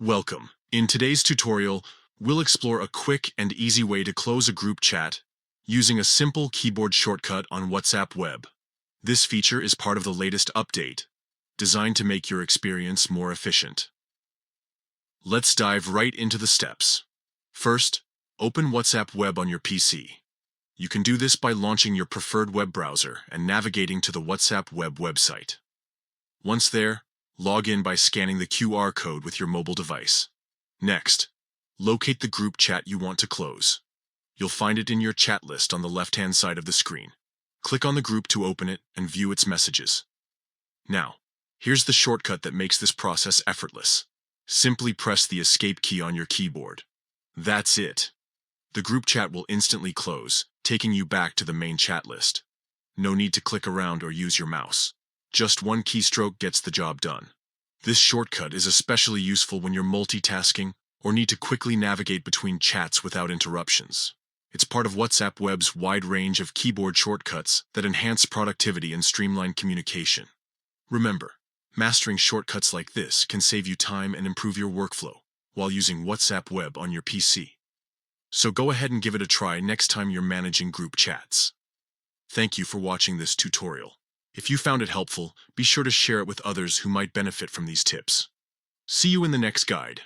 Welcome. In today's tutorial, we'll explore a quick and easy way to close a group chat using a simple keyboard shortcut on WhatsApp Web. This feature is part of the latest update, designed to make your experience more efficient. Let's dive right into the steps. First, open WhatsApp Web on your PC. You can do this by launching your preferred web browser and navigating to the WhatsApp Web website. Once there, log in by scanning the QR code with your mobile device. Next, locate the group chat you want to close. You'll find it in your chat list on the left-hand side of the screen. Click on the group to open it and view its messages. Now, here's the shortcut that makes this process effortless. Simply press the escape key on your keyboard. That's it. The group chat will instantly close, taking you back to the main chat list. No need to click around or use your mouse. Just one keystroke gets the job done. This shortcut is especially useful when you're multitasking or need to quickly navigate between chats without interruptions. It's part of WhatsApp Web's wide range of keyboard shortcuts that enhance productivity and streamline communication. Remember, mastering shortcuts like this can save you time and improve your workflow while using WhatsApp Web on your PC. So go ahead and give it a try next time you're managing group chats. Thank you for watching this tutorial. If you found it helpful, be sure to share it with others who might benefit from these tips. See you in the next guide.